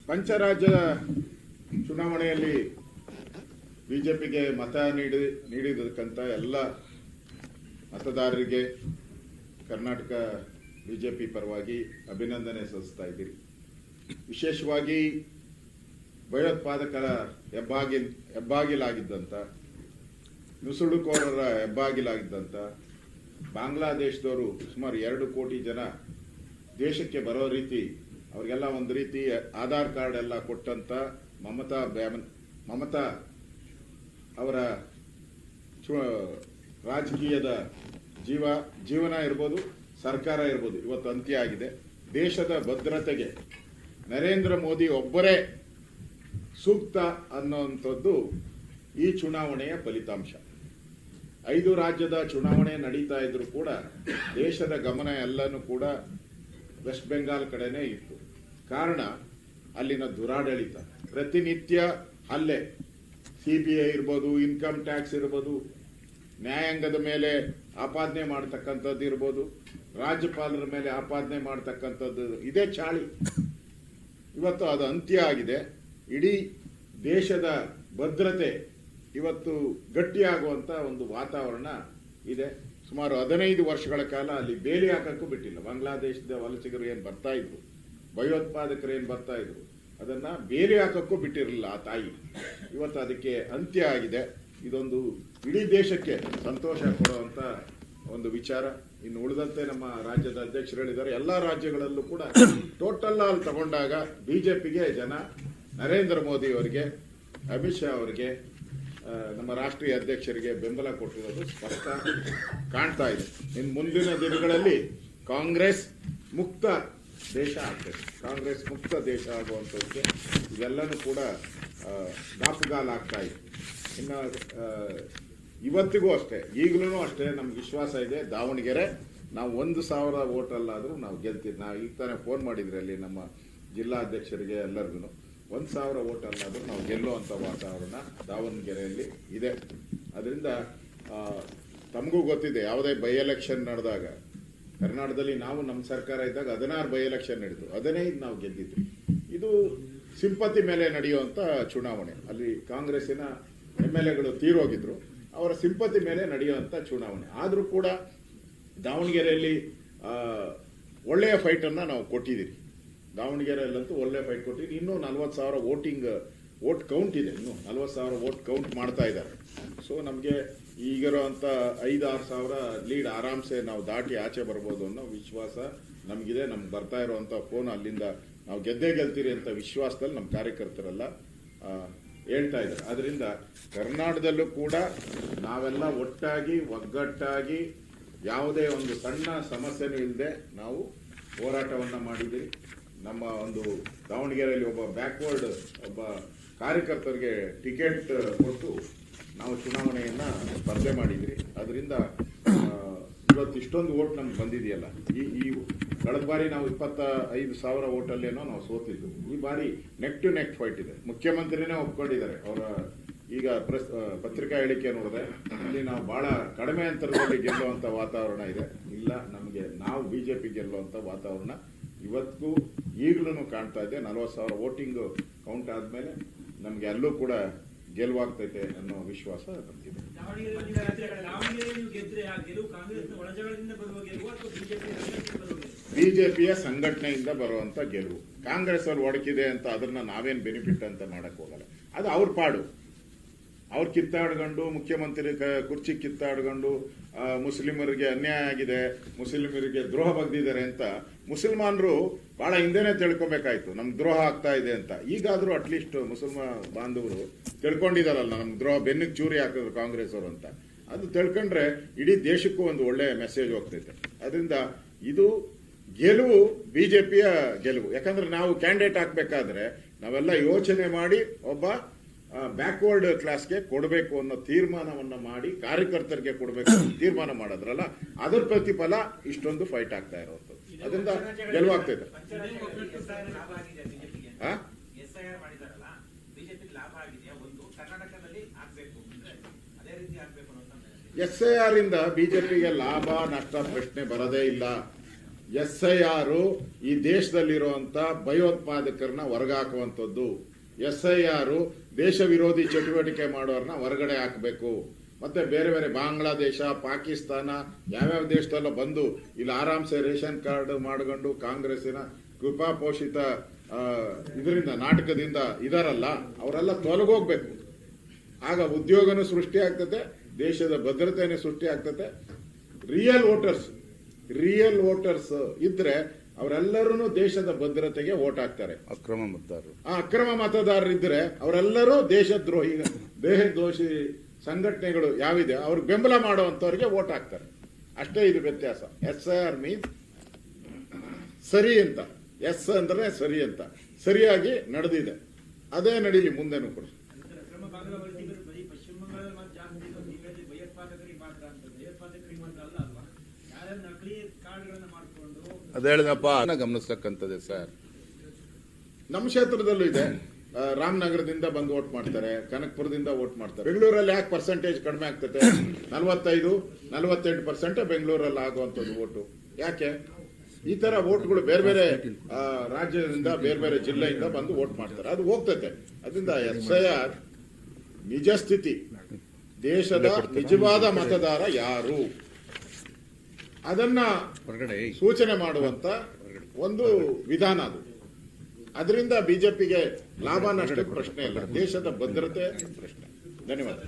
ಪಂಚರಾಜ್ಯ ಚುನಾವಣೆಯಲ್ಲಿ ಬಿಜೆಪಿಗೆ ಮತ ನೀಡಿದಕ್ಕಂತ ಎಲ್ಲ ಮತದಾರರಿಗೆ ಕರ್ನಾಟಕ ಬಿಜೆಪಿ ಪರವಾಗಿ ಅಭಿನಂದನೆ ಸಲ್ಲಿಸ್ತಾ ಇದ್ದೀರಿ. ವಿಶೇಷವಾಗಿ ಭಯೋತ್ಪಾದಕರ ಹೆಬ್ಬಾಗಿಲಾಗಿದ್ದಂಥ, ನುಸುಳುಕೋರರ ಹೆಬ್ಬಾಗಿಲಾಗಿದ್ದಂಥ ಬಾಂಗ್ಲಾದೇಶದವರು ಸುಮಾರು 2 ಕೋಟಿ ಜನ ದೇಶಕ್ಕೆ ಬರೋ ರೀತಿ ಅವರಿಗೆಲ್ಲ ಒಂದು ರೀತಿ ಆಧಾರ್ ಕಾರ್ಡ್ ಎಲ್ಲ ಕೊಟ್ಟಂತ ಮಮತಾ ಅವರ ರಾಜಕೀಯದ ಜೀವನ ಇರ್ಬೋದು, ಸರ್ಕಾರ ಇರ್ಬೋದು, ಇವತ್ತು ಅಂತ್ಯ ಆಗಿದೆ. ದೇಶದ ಭದ್ರತೆಗೆ ನರೇಂದ್ರ ಮೋದಿ ಒಬ್ಬರೇ ಸೂಕ್ತ ಅನ್ನೋಂಥದ್ದು ಈ ಚುನಾವಣೆಯ ಫಲಿತಾಂಶ. 5 ರಾಜ್ಯದ ಚುನಾವಣೆ ನಡೀತಾ ಇದ್ರು ಕೂಡ ದೇಶದ ಗಮನ ಎಲ್ಲನೂ ಕೂಡ ವೆಸ್ಟ್ ಬೆಂಗಾಲ್ ಕಡೆನೇ ಇತ್ತು. ಕಾರಣ ಅಲ್ಲಿನ ದುರಾಡಳಿತ, ಪ್ರತಿನಿತ್ಯ ಹಲ್ಲೆ, CBI ಇರ್ಬೋದು, ಇನ್ಕಮ್ ಟ್ಯಾಕ್ಸ್ ಇರ್ಬೋದು, ನ್ಯಾಯಾಂಗದ ಮೇಲೆ ಆಪಾದನೆ ಮಾಡ್ತಕ್ಕಂಥದ್ದು ಇರ್ಬೋದು, ರಾಜ್ಯಪಾಲರ ಮೇಲೆ ಆಪಾದನೆ ಮಾಡ್ತಕ್ಕಂಥದ್ದು, ಇದೇ ಚಾಳಿ. ಇವತ್ತು ಅದು ಅಂತ್ಯ ಆಗಿದೆ. ಇಡೀ ದೇಶದ ಭದ್ರತೆ ಇವತ್ತು ಗಟ್ಟಿಯಾಗುವಂತ ಒಂದು ವಾತಾವರಣ ಇದೆ. ಸುಮಾರು 15 ವರ್ಷಗಳ ಕಾಲ ಅಲ್ಲಿ ಬೇಲಿ ಹಾಕಕ್ಕೂ ಬಿಟ್ಟಿಲ್ಲ. ಬಾಂಗ್ಲಾದೇಶದ ವಲಸಿಗರು ಏನ್ ಬರ್ತಾ ಇದ್ರು, ಭಯೋತ್ಪಾದಕರು ಏನ್ ಬರ್ತಾ ಇದ್ರು, ಅದನ್ನ ಬೇಲಿ ಹಾಕಕ್ಕೂ ಬಿಟ್ಟಿರಲಿಲ್ಲ ಆ ತಾಯಿ. ಇವತ್ತು ಅದಕ್ಕೆ ಅಂತ್ಯ ಆಗಿದೆ. ಇದೊಂದು ಇಡೀ ದೇಶಕ್ಕೆ ಸಂತೋಷ ಕೊಡುವಂತ ಒಂದು ವಿಚಾರ. ಇನ್ನು ಉಳಿದಂತೆ ನಮ್ಮ ರಾಜ್ಯದ ಅಧ್ಯಕ್ಷರು ಹೇಳಿದ್ದಾರೆ, ಎಲ್ಲಾ ರಾಜ್ಯಗಳಲ್ಲೂ ಕೂಡ ಟೋಟಲ್ ಆಲ್ ತಗೊಂಡಾಗ ಬಿಜೆಪಿಗೆ ಜನ ನರೇಂದ್ರ ಮೋದಿ ಅವರಿಗೆ, ಅಮಿತ್ ಶಾ ಅವರಿಗೆ, ನಮ್ಮ ರಾಷ್ಟ್ರೀಯ ಅಧ್ಯಕ್ಷರಿಗೆ ಬೆಂಬಲ ಕೊಟ್ಟಿರೋದು ಸ್ಪಷ್ಟ ಕಾಣ್ತಾ ಇದೆ. ಇನ್ನು ಮುಂದಿನ ದಿನಗಳಲ್ಲಿ ಕಾಂಗ್ರೆಸ್ ಮುಕ್ತ ದೇಶ ಆಗ್ತದೆ. ಕಾಂಗ್ರೆಸ್ ಮುಕ್ತ ದೇಶ ಆಗುವಂಥದ್ದು ಇವೆಲ್ಲನೂ ಕೂಡ ದಾಪುಗಾಲಾಗ್ತಾ ಇದೆ. ಇನ್ನು ಇವತ್ತಿಗೂ ಅಷ್ಟೇ, ಈಗಲೂ ಅಷ್ಟೇ ನಮ್ಗೆ ವಿಶ್ವಾಸ ಇದೆ, ದಾವಣಗೆರೆ ನಾವು 1,000 ವೋಟಲ್ಲಾದರೂ ನಾವು ಗೆಲ್ತೀವಿ. ನಾವು ಈಗ ತಾನೇ ಫೋನ್ ಮಾಡಿದ್ರಿ ಅಲ್ಲಿ ನಮ್ಮ ಜಿಲ್ಲಾಧ್ಯಕ್ಷರಿಗೆ ಎಲ್ಲರಿಗೂ 1,000 ವೋಟಲ್ಲಾದರೂ ನಾವು ಗೆಲ್ಲುವಂಥ ವಾತಾವರಣ ದಾವಣಗೆರೆಯಲ್ಲಿ ಇದೆ. ಅದರಿಂದ ತಮಗೂ ಗೊತ್ತಿದೆ, ಯಾವುದೇ ಬೈ ಎಲೆಕ್ಷನ್ ನಡೆದಾಗ ಕರ್ನಾಟಕದಲ್ಲಿ ನಾವು ನಮ್ಮ ಸರ್ಕಾರ ಇದ್ದಾಗ 16 ಬೈ ಎಲೆಕ್ಷನ್ ನಡೆದು 15 ನಾವು ಗೆದ್ದಿದ್ವಿ. ಇದು ಸಿಂಪತಿ ಮೇಲೆ ನಡೆಯುವಂಥ ಚುನಾವಣೆ. ಅಲ್ಲಿ ಕಾಂಗ್ರೆಸ್ಸಿನ MLAಗಳು ತೀರೋಗಿದ್ರು, ಅವರ ಸಿಂಪತಿ ಮೇಲೆ ನಡೆಯುವಂಥ ಚುನಾವಣೆ. ಆದರೂ ಕೂಡ ದಾವಣಗೆರೆಯಲ್ಲಿ ಒಳ್ಳೆಯ ಫೈಟನ್ನು ನಾವು ಕೊಟ್ಟಿದ್ದೀರಿ. ದಾವಣಗೆರೆಯಲ್ಲಂತೂ ಒಳ್ಳೆ ಫೈಟ್ ಕೊಟ್ಟಿದ್ದೀರಿ. ಇನ್ನೂ 40,000 ವೋಟ್ ಕೌಂಟ್ ಇದೆ. ಇನ್ನೂ 40,000 ವೋಟ್ ಕೌಂಟ್ ಮಾಡ್ತಾ ಇದ್ದಾರೆ. ಸೊ ನಮಗೆ ಈಗಿರೋಂಥ 5-6 ಸಾವಿರ ಲೀಡ್ ಆರಾಮ್ಸೆ ನಾವು ದಾಟಿ ಆಚೆ ಬರ್ಬೋದು ಅನ್ನೋ ವಿಶ್ವಾಸ ನಮಗಿದೆ. ನಮ್ಗೆ ಬರ್ತಾ ಇರುವಂಥ ಫೋನ್ ಅಲ್ಲಿಂದ ನಾವು ಗೆದ್ದೇ ಗೆಲ್ತೀರಿ ಅಂತ ವಿಶ್ವಾಸದಲ್ಲಿ ನಮ್ಮ ಕಾರ್ಯಕರ್ತರೆಲ್ಲ ಹೇಳ್ತಾ ಇದ್ದಾರೆ. ಅದರಿಂದ ಕರ್ನಾಟಕದಲ್ಲೂ ಕೂಡ ನಾವೆಲ್ಲ ಒಟ್ಟಾಗಿ ಒಗ್ಗಟ್ಟಾಗಿ ಯಾವುದೇ ಒಂದು ಸಣ್ಣ ಸಮಸ್ಯೆನೂ ಇಲ್ಲದೆ ನಾವು ಹೋರಾಟವನ್ನು ಮಾಡಿದ್ದೀರಿ. ನಮ್ಮ ಒಂದು ದಾವಣಗೆರೆಯಲ್ಲಿ ಒಬ್ಬ ಬ್ಯಾಕ್ವರ್ಡ್ ಒಬ್ಬ ಕಾರ್ಯಕರ್ತರಿಗೆ ಟಿಕೆಟ್ ಕೊಟ್ಟು ನಾವು ಚುನಾವಣೆಯನ್ನ ಸ್ಪರ್ಧೆ ಮಾಡಿದ್ರಿ. ಅದರಿಂದ ಇವತ್ತು ಇಷ್ಟೊಂದು ವೋಟ್ ನಮ್ಗೆ ಬಂದಿದೆಯಲ್ಲ. ಈ ಕಳೆದ ಬಾರಿ ನಾವು 25,000 ವೋಟಲ್ಲೇನೋ ನಾವು ಸೋತಿದ್ದು. ಈ ಬಾರಿ ನೆಕ್ ಟು ನೆಕ್ ಫೈಟ್ ಇದೆ. ಮುಖ್ಯಮಂತ್ರಿನೇ ಒಪ್ಕೊಂಡಿದ್ದಾರೆ. ಅವರ ಈಗ ಪತ್ರಿಕಾ ಹೇಳಿಕೆ ನೋಡಿದೆ, ಅಲ್ಲಿ ನಾವು ಬಹಳ ಕಡಿಮೆ ಅಂತರದಲ್ಲಿ ಗೆಲ್ಲುವಂತ ವಾತಾವರಣ ಇದೆ. ಇಲ್ಲ, ನಮಗೆ ನಾವು ಬಿಜೆಪಿ ಗೆಲ್ಲುವಂತ ವಾತಾವರಣ ಇವತ್ತಿಗೂ ಈಗಲೂ ಕಾಣ್ತಾ ಇದೆ. 40,000 ವೋಟಿಂಗ್ ಕೌಂಟ್ ಆದ್ಮೇಲೆ ನಮ್ಗೆ ಅಲ್ಲೂ ಕೂಡ ಗೆಲುವಾಗ್ತೈತೆ ಅನ್ನೋ ವಿಶ್ವಾಸ ನಮಗಿದೆ. ಬಿಜೆಪಿಯ ಸಂಘಟನೆಯಿಂದ ಬರುವಂತ ಗೆಲುವು. ಕಾಂಗ್ರೆಸ್ ಅವ್ರು ಒಡಕಿದೆ ಅಂತ ಅದನ್ನ ನಾವೇನ್ ಬೆನಿಫಿಟ್ ಅಂತ ಮಾಡಕ್ ಹೋಗಲ್ಲ. ಅದು ಅವ್ರ ಪಾಡು. ಅವ್ರು ಕಿತ್ತಾಡ್ಕೊಂಡು ಮುಖ್ಯಮಂತ್ರಿ ಕುರ್ಚಿ ಕಿತ್ತಾಡ್ಕೊಂಡು ಮುಸ್ಲಿಮರಿಗೆ ಅನ್ಯಾಯ ಆಗಿದೆ, ಮುಸ್ಲಿಮರಿಗೆ ದ್ರೋಹ ಬಗ್ದಿದ್ದಾರೆ ಅಂತ ಮುಸಲ್ಮಾನರು ಬಹಳ ಹಿಂದೆನೆ ತಿಳ್ಕೊಬೇಕಾಯ್ತು, ನಮ್ಗೆ ದ್ರೋಹ ಆಗ್ತಾ ಇದೆ ಅಂತ. ಈಗಾದ್ರೂ ಅಟ್ಲೀಸ್ಟ್ ಮುಸಲ್ಮಾನ್ ಬಾಂಧವರು ತಿಳ್ಕೊಂಡಿದಾರಲ್ಲ, ನಮ್ಗೆ ದ್ರೋಹ ಬೆನ್ನಿಗೆ ಚೂರಿ ಹಾಕಿದ್ರು ಕಾಂಗ್ರೆಸ್ ಅವರು ಅಂತ. ಅದು ತಿಳ್ಕೊಂಡ್ರೆ ಇಡೀ ದೇಶಕ್ಕೂ ಒಂದು ಒಳ್ಳೆ ಮೆಸೇಜ್ ಹೋಗ್ತೈತೆ. ಅದರಿಂದ ಇದು ಗೆಲುವು ಬಿಜೆಪಿಯ ಗೆಲುವು. ಯಾಕಂದ್ರೆ ನಾವು ಕ್ಯಾಂಡಿಡೇಟ್ ಹಾಕ್ಬೇಕಾದ್ರೆ ನಾವೆಲ್ಲ ಯೋಚನೆ ಮಾಡಿ ಒಬ್ಬ ಬ್ಯಾಕ್ವರ್ಡ್ ಕ್ಲಾಸ್ಗೆ ಕೊಡಬೇಕು ಅನ್ನೋ ತೀರ್ಮಾನವನ್ನ ಮಾಡಿ ಕಾರ್ಯಕರ್ತರಿಗೆ ಕೊಡಬೇಕು ತೀರ್ಮಾನ ಮಾಡಿದ್ರಲ್ಲ, ಅದರ ಪ್ರತಿಫಲ ಇಷ್ಟೊಂದು ಫೈಟ್ ಆಗ್ತಾ ಇರೋದು. ಅದರಿಂದ ಗೆಲುವಾಗ್ತೈತೆ. SIR ಇಂದ ಬಿಜೆಪಿಗೆ ಲಾಭ ನಷ್ಟ ಪ್ರಶ್ನೆ ಬರದೇ ಇಲ್ಲ. SIR ಈ ದೇಶದಲ್ಲಿರುವಂತ ಭಯೋತ್ಪಾದಕರನ್ನ ಹೊರಗಾಕುವಂಥದ್ದು. SIR ದೇಶ ವಿರೋಧಿ ಚಟುವಟಿಕೆ ಮಾಡೋರನ್ನ ಹೊರಗಡೆ ಹಾಕಬೇಕು. ಮತ್ತೆ ಬೇರೆ ಬೇರೆ ಬಾಂಗ್ಲಾದೇಶ, ಪಾಕಿಸ್ತಾನ, ಯಾವ್ಯಾವ ದೇಶದಲ್ಲ ಬಂದು ಇಲ್ಲಿ ಆರಾಮ್ಸೆ ರೇಷನ್ ಕಾರ್ಡ್ ಮಾಡ್ಕೊಂಡು ಕಾಂಗ್ರೆಸ್ಸಿನ ಕೃಪಾಪೋಷಿತ ಇದರಿಂದ ನಾಟಕದಿಂದ ಇದಾರಲ್ಲ, ಅವರೆಲ್ಲ ತೊಲಗೋಗ್ಬೇಕು. ಆಗ ಉದ್ಯೋಗನೂ ಸೃಷ್ಟಿ ಆಗ್ತದೆ, ದೇಶದ ಭದ್ರತೆನೂ ಸೃಷ್ಟಿ ಆಗ್ತದೆ. ರಿಯಲ್ ವೋಟರ್ಸ್ ಇದ್ರೆ ಅವರೆಲ್ಲರೂ ದೇಶದ ಭದ್ರತೆಗೆ ವೋಟ್ ಹಾಕ್ತಾರೆ. ಅಕ್ರಮ ಮತದಾರರು ಇದ್ರೆ ಅವರೆಲ್ಲರೂ ದೇಶದ್ರೋಹಿ ಸಂಘಟನೆಗಳು ಯಾವಿದೆ ಅವ್ರಿಗೆ ಬೆಂಬಲ ಮಾಡುವಂತವ್ರಿಗೆ ವೋಟ್ ಹಾಕ್ತಾರೆ. ಅಷ್ಟೇ ಇದು ವ್ಯತ್ಯಾಸ. SIR ಮೀನ್ಸ್ ಸರಿ ಅಂತ, ಎಸ್ ಅಂದ್ರೆ ಸರಿ ಅಂತ, ಸರಿಯಾಗಿ ನಡೆದಿದೆ. ಅದೇ ನಡೀಲಿ ಮುಂದೆನೂ ಕೂಡ. ಅದೇಳದಪ್ಪ ಗಮನಿಸ್ತಕ್ಕಂಥದ್ದೇ ಸರ್. ನಮ್ಮ ಕ್ಷೇತ್ರದಲ್ಲೂ ಇದೆ. ರಾಮನಗರದಿಂದ ಬಂದು ವೋಟ್ ಮಾಡ್ತಾರೆ, ಕನಕಪುರದಿಂದ ವೋಟ್ ಮಾಡ್ತಾರೆ. ಬೆಂಗಳೂರಲ್ಲಿ ಯಾಕೆ ಪರ್ಸೆಂಟೇಜ್ ಕಡಿಮೆ ಆಗ್ತದೆ? 45-48% ಬೆಂಗಳೂರಲ್ಲಿ ಆಗುವಂಥದ್ದು ವೋಟು. ಯಾಕೆ ಈ ತರ ವೋಟ್ಗಳು ಬೇರೆ ಬೇರೆ ರಾಜ್ಯದಿಂದ, ಬೇರೆ ಬೇರೆ ಜಿಲ್ಲೆಯಿಂದ ಬಂದು ವೋಟ್ ಮಾಡ್ತಾರೆ, ಅದು ಹೋಗ್ತದೆ. ಅದರಿಂದ SIR ನಿಜ ಸ್ಥಿತಿ, ದೇಶದ ನಿಜವಾದ ಮತದಾರ ಯಾರು ಅದನ್ನ ಸೂಚನೆ ಮಾಡುವಂತ ಒಂದು ವಿಧಾನ ಅದು. ಅದರಿಂದ ಬಿಜೆಪಿಗೆ ಲಾಭ ನಷ್ಟಕ್ಕೆ ಪ್ರಶ್ನೆ ಇಲ್ಲ, ದೇಶದ ಭದ್ರತೆ ಪ್ರಶ್ನೆ. ಧನ್ಯವಾದ.